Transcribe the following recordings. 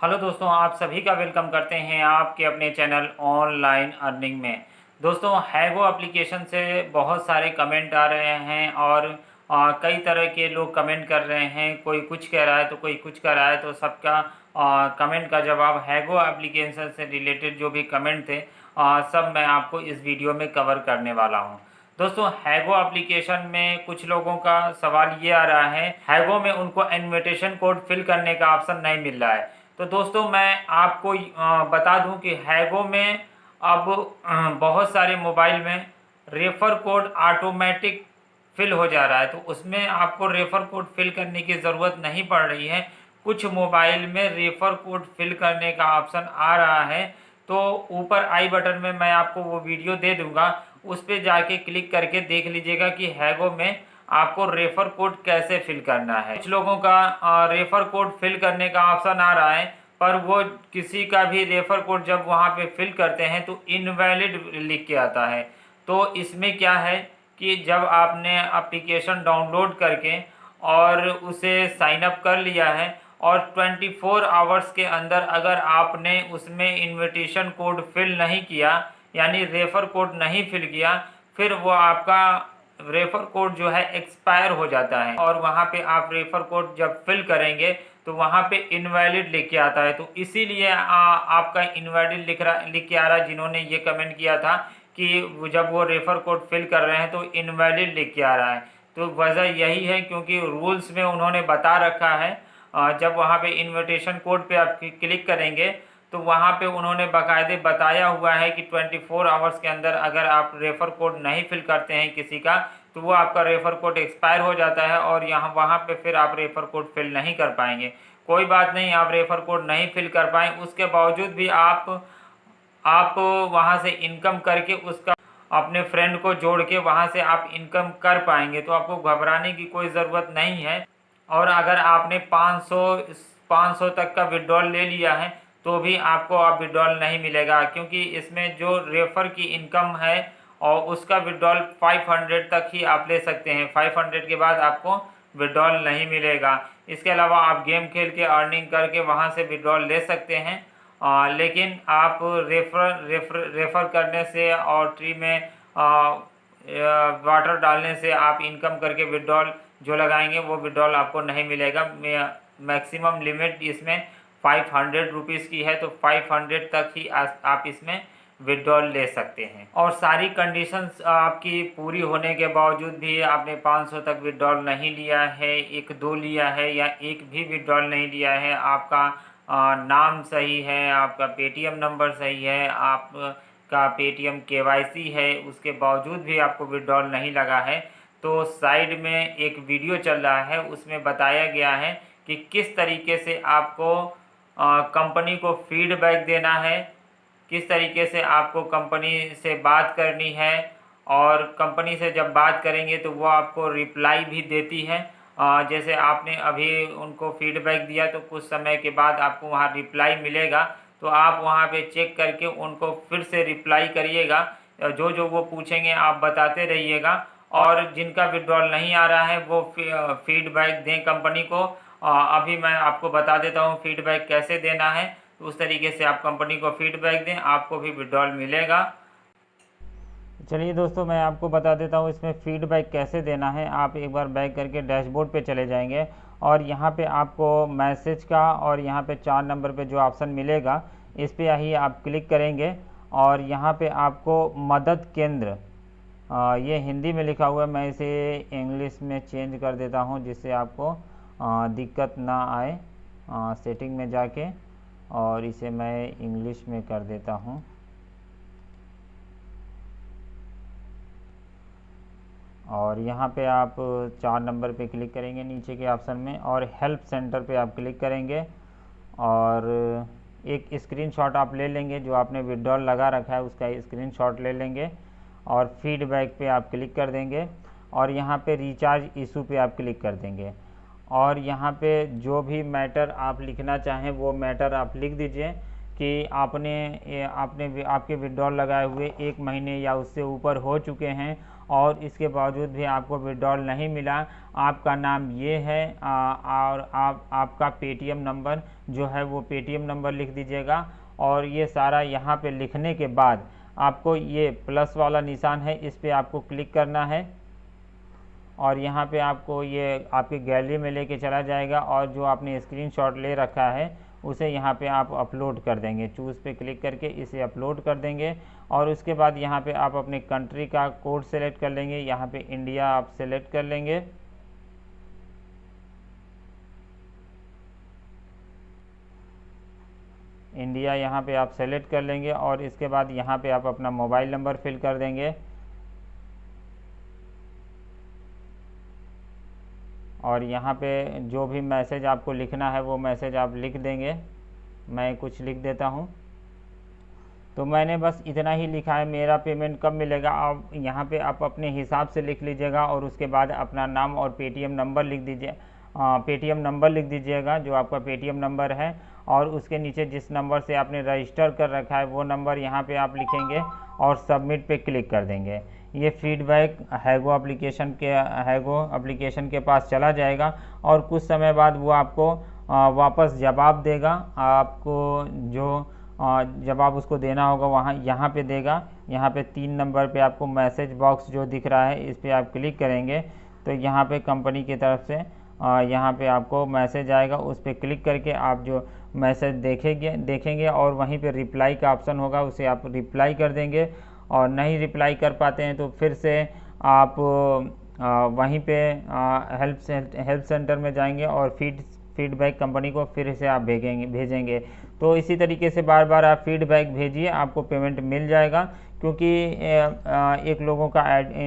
Hello दोस्तों, आप सभी का वेलकम करते हैं आपके अपने चैनल ऑनलाइन अर्निंग में। दोस्तों, हैगो एप्लीकेशन से बहुत सारे कमेंट आ रहे हैं और कई तरह के लोग कमेंट कर रहे हैं। कोई कुछ कह रहा है तो कोई कुछ कह रहा है, तो सबका कमेंट का जवाब हैगो एप्लीकेशन से रिलेटेड जो भी कमेंट थे सब मैं आपको इस वीडियो में कवर करने वाला हूँ। दोस्तों, हैगो एप्लीकेशन में कुछ लोगों का सवाल ये आ रहा है, हैगो में उनको इनविटेशन कोड फिल करने का ऑप्शन नहीं मिल रहा है। तो दोस्तों, मैं आपको बता दूं कि हैगो में अब बहुत सारे मोबाइल में रेफ़र कोड ऑटोमेटिक फिल हो जा रहा है, तो उसमें आपको रेफ़र कोड फिल करने की ज़रूरत नहीं पड़ रही है। कुछ मोबाइल में रेफ़र कोड फिल करने का ऑप्शन आ रहा है, तो ऊपर आई बटन में मैं आपको वो वीडियो दे दूंगा, उस पर जाके क्लिक करके देख लीजिएगा कि हैगो में आपको रेफर कोड कैसे फिल करना है। कुछ लोगों का रेफर कोड फिल करने का ऑप्शन आ रहा है, पर वो किसी का भी रेफर कोड जब वहाँ पे फिल करते हैं तो इनवैलिड लिख के आता है। तो इसमें क्या है कि जब आपने एप्लीकेशन डाउनलोड करके और उसे साइन अप कर लिया है और 24 आवर्स के अंदर अगर आपने उसमें इनविटेशन कोड फिल नहीं किया, यानी रेफर कोड नहीं फिल किया, फिर वो आपका रेफर कोड जो है एक्सपायर हो जाता है और वहाँ पे आप रेफर कोड जब फिल करेंगे तो वहाँ पे इनवैलिड लिख के आता है। तो इसीलिए आपका इनवैलिड लिख के आ रहा है। जिन्होंने ये कमेंट किया था कि जब वो रेफर कोड फिल कर रहे हैं तो इनवैलिड लिख के आ रहा है, तो वजह यही है क्योंकि रूल्स में उन्होंने बता रखा है। जब वहाँ पे इनविटेशन कोड पे आप क्लिक करेंगे तो वहाँ पे उन्होंने बाकायदे बताया हुआ है कि 24 आवर्स के अंदर अगर आप रेफ़र कोड नहीं फिल करते हैं किसी का, तो वो आपका रेफ़र कोड एक्सपायर हो जाता है और यहाँ वहाँ पे फिर आप रेफ़र कोड फिल नहीं कर पाएंगे। कोई बात नहीं, आप रेफ़र कोड नहीं फिल कर पाएँ, उसके बावजूद भी आप वहाँ से इनकम करके उसका अपने फ्रेंड को जोड़ के वहाँ से आप इनकम कर पाएंगे। तो आपको घबराने की कोई ज़रूरत नहीं है। और अगर आपने 500 तक का विड्रॉल ले लिया है तो भी आपको अब विड्रॉल नहीं मिलेगा, क्योंकि इसमें जो रेफर की इनकम है और उसका विड्रॉल 500 तक ही आप ले सकते हैं। 500 के बाद आपको विड्रॉल नहीं मिलेगा। इसके अलावा आप गेम खेल के अर्निंग करके वहाँ से विड्रॉल ले सकते हैं। लेकिन आप रेफर करने से और ट्री में वाटर डालने से आप इनकम करके विड्रॉल जो लगाएंगे वो विड्रॉल आपको नहीं मिलेगा। मैक्सिमम लिमिट इसमें 500 रुपीज़ की है, तो 500 तक ही आप इसमें विड्रॉल ले सकते हैं। और सारी कंडीशंस आपकी पूरी होने के बावजूद भी आपने 500 तक विड्रॉल नहीं लिया है, एक दो लिया है या एक भी विड्रॉल नहीं लिया है, आपका नाम सही है, आपका पेटीएम नंबर सही है, आपका पेटीएम केवाईसी है, उसके बावजूद भी आपको विड्रॉल नहीं लगा है, तो साइड में एक वीडियो चल रहा है, उसमें बताया गया है कि किस तरीके से आपको कंपनी को फीडबैक देना है, किस तरीके से आपको कंपनी से बात करनी है। और कंपनी से जब बात करेंगे तो वो आपको रिप्लाई भी देती है। जैसे आपने अभी उनको फीडबैक दिया तो कुछ समय के बाद आपको वहाँ रिप्लाई मिलेगा, तो आप वहाँ पे चेक करके उनको फिर से रिप्लाई करिएगा। जो जो वो पूछेंगे आप बताते रहिएगा। और जिनका विड्रॉल नहीं आ रहा है वो फीडबैक दें कंपनी को। अभी मैं आपको बता देता हूँ फीडबैक कैसे देना है, तो उस तरीके से आप कंपनी को फीडबैक दें, आपको भी विड्रॉल मिलेगा। चलिए दोस्तों, मैं आपको बता देता हूँ इसमें फीडबैक कैसे देना है। आप एक बार बैक करके डैशबोर्ड पे चले जाएंगे और यहाँ पे आपको मैसेज का और यहाँ पे 4 नंबर पे जो ऑप्शन मिलेगा इस पर ही आप क्लिक करेंगे और यहाँ पे आपको मदद केंद्र, ये हिंदी में लिखा हुआ है, मैं इसे इंग्लिश में चेंज कर देता हूँ जिससे आपको दिक्कत ना आए। सेटिंग में जाके और इसे मैं इंग्लिश में कर देता हूँ। और यहाँ पे आप 4 नंबर पे क्लिक करेंगे नीचे के ऑप्शन में और हेल्प सेंटर पे आप क्लिक करेंगे और एक स्क्रीनशॉट आप ले लेंगे, जो आपने विड्रॉल लगा रखा है उसका स्क्रीनशॉट ले लेंगे और फीडबैक पे आप क्लिक कर देंगे और यहाँ पे रिचार्ज इशू पे आप क्लिक कर देंगे और यहाँ पे जो भी मैटर आप लिखना चाहें वो मैटर आप लिख दीजिए कि आपने आपके विड्रॉल लगाए हुए 1 महीने या उससे ऊपर हो चुके हैं और इसके बावजूद भी आपको विड्रॉल नहीं मिला। आपका नाम ये है और आपका पेटीएम नंबर जो है वो पेटीएम नंबर लिख दीजिएगा। और ये सारा यहाँ पे लिखने के बाद आपको ये प्लस वाला निशान है, इस पर आपको क्लिक करना है और यहाँ पे आपको ये आपकी गैलरी में लेके चला जाएगा और जो आपने स्क्रीनशॉट ले रखा है उसे यहाँ पे आप अपलोड कर देंगे। चूज़ पे क्लिक करके इसे अपलोड कर देंगे और उसके बाद यहाँ पे आप अपने कंट्री का कोड सेलेक्ट कर लेंगे। यहाँ पे इंडिया आप सेलेक्ट कर लेंगे। इंडिया यहाँ पे आप सेलेक्ट कर लेंगे और इसके बाद यहाँ पे आप अपना मोबाइल नंबर फिल कर देंगे और यहाँ पे जो भी मैसेज आपको लिखना है वो मैसेज आप लिख देंगे। मैं कुछ लिख देता हूँ। तो मैंने बस इतना ही लिखा है, मेरा पेमेंट कब मिलेगा। आप यहाँ पे आप अपने हिसाब से लिख लीजिएगा और उसके बाद अपना नाम और पेटीएम नंबर लिख दीजिए। पेटीएम नंबर लिख दीजिएगा जो आपका पेटीएम नंबर है और उसके नीचे जिस नंबर से आपने रजिस्टर कर रखा है वो नंबर यहाँ पे आप लिखेंगे और सबमिट पे क्लिक कर देंगे। ये फीडबैक हैगो एप्लीकेशन के पास चला जाएगा और कुछ समय बाद वो आपको वापस जवाब देगा। आपको जो जवाब उसको देना होगा वहाँ यहाँ पे देगा। यहाँ पे 3 नंबर पे आपको मैसेज बॉक्स जो दिख रहा है इस पर आप क्लिक करेंगे तो यहाँ पे कंपनी की तरफ से यहाँ पे आपको मैसेज आएगा। उस पर क्लिक करके आप जो मैसेज देखेंगे और वहीं पे रिप्लाई का ऑप्शन होगा, उसे आप रिप्लाई कर देंगे। और नहीं रिप्लाई कर पाते हैं तो फिर से आप वहीं पे हेल्प सेंटर में जाएंगे और फीडबैक कंपनी को फिर से आप भेजेंगे। तो इसी तरीके से बार बार आप फीडबैक भेजिए, आपको पेमेंट मिल जाएगा। क्योंकि एक लोगों का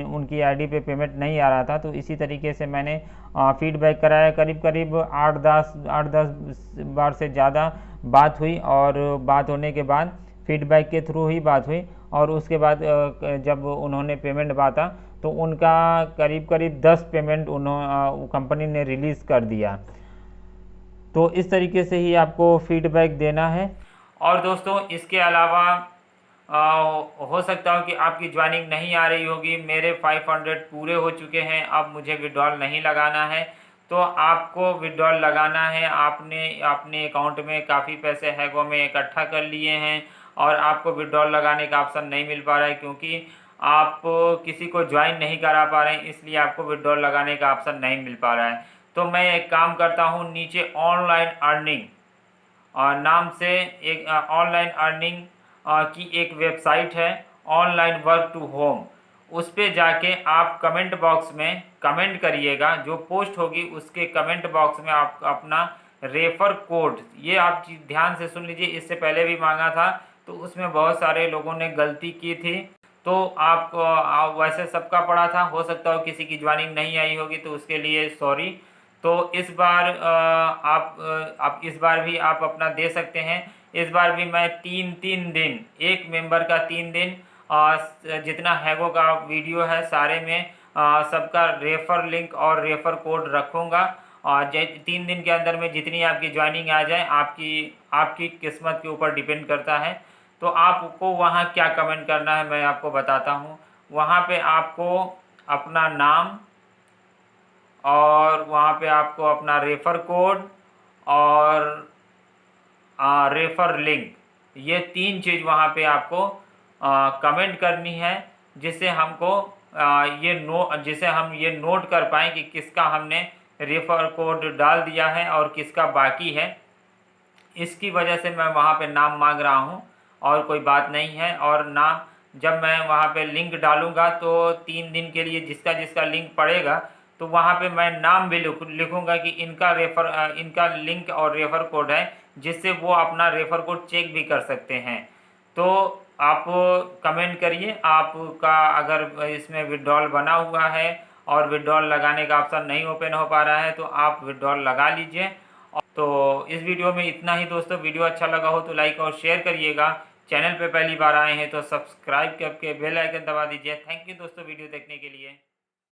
उनकी आईडी पे पेमेंट नहीं आ रहा था, तो इसी तरीके से मैंने फीडबैक कराया। करीब 8-10 बार से ज़्यादा बात हुई और बात होने के बाद फीडबैक के थ्रू ही बात हुई और उसके बाद जब उन्होंने पेमेंट बांटा तो उनका करीब 10 पेमेंट कंपनी ने रिलीज़ कर दिया। तो इस तरीके से ही आपको फीडबैक देना है। और दोस्तों इसके अलावा हो सकता हो कि आपकी ज्वाइनिंग नहीं आ रही होगी। मेरे 500 पूरे हो चुके हैं, अब मुझे विड्रॉल नहीं लगाना है। तो आपको विड्रॉल लगाना है। आपने अपने अकाउंट में काफ़ी पैसे हैगो में इकट्ठा कर लिए हैं और आपको विड्रॉल लगाने का ऑप्शन नहीं मिल पा रहा है क्योंकि आप किसी को ज्वाइन नहीं करा पा रहे हैं, इसलिए आपको विड्रॉल लगाने का ऑप्शन नहीं मिल पा रहा है। तो मैं एक काम करता हूँ, नीचे ऑनलाइन अर्निंग नाम से एक ऑनलाइन अर्निंग की एक वेबसाइट है, ऑनलाइन वर्क टू होम। उस पर जाके आप कमेंट बॉक्स में कमेंट करिएगा। जो पोस्ट होगी उसके कमेंट बॉक्स में आप अपना रेफर कोड, ये आप ध्यान से सुन लीजिए, इससे पहले भी मांगा था तो उसमें बहुत सारे लोगों ने गलती की थी। तो आप वैसे सबका पड़ा था, हो सकता हो किसी की ज्वाइनिंग नहीं आई होगी तो उसके लिए सॉरी। तो इस बार आप इस बार भी आप अपना दे सकते हैं। इस बार भी मैं 3 दिन, एक मेंबर का 3 दिन जितना हैगो का वीडियो है सारे में सबका रेफर लिंक और रेफर कोड रखूँगा। और 3 दिन के अंदर में जितनी आपकी ज्वाइनिंग आ जाए आपकी किस्मत के ऊपर डिपेंड करता है। तो आपको वहाँ क्या कमेंट करना है मैं आपको बताता हूँ। वहाँ पे आपको अपना नाम और वहाँ पे आपको अपना रेफ़र कोड और रेफ़र लिंक, ये 3 चीज़ वहाँ पे आपको कमेंट करनी है जिससे हमको जिसे हम ये नोट कर पाएँ कि किसका हमने रेफ़र कोड डाल दिया है और किसका बाकी है। इसकी वजह से मैं वहाँ पे नाम मांग रहा हूँ और कोई बात नहीं है। और नाम जब मैं वहाँ पे लिंक डालूँगा तो 3 दिन के लिए जिसका लिंक पड़ेगा तो वहाँ पे मैं नाम भी लिखूँगा कि इनका लिंक और रेफ़र कोड है, जिससे वो अपना रेफ़र कोड चेक भी कर सकते हैं। तो आप कमेंट करिए आपका अगर इसमें विड्रॉल बना हुआ है और विड्रॉल लगाने का ऑप्शन नहीं ओपन हो पा रहा है तो आप विड्रॉल लगा लीजिए। तो इस वीडियो में इतना ही दोस्तों। वीडियो अच्छा लगा हो तो लाइक और शेयर करिएगा। चैनल पे पहली बार आए हैं तो सब्सक्राइब करके बेल आइकन दबा दीजिए। थैंक यू दोस्तों वीडियो देखने के लिए।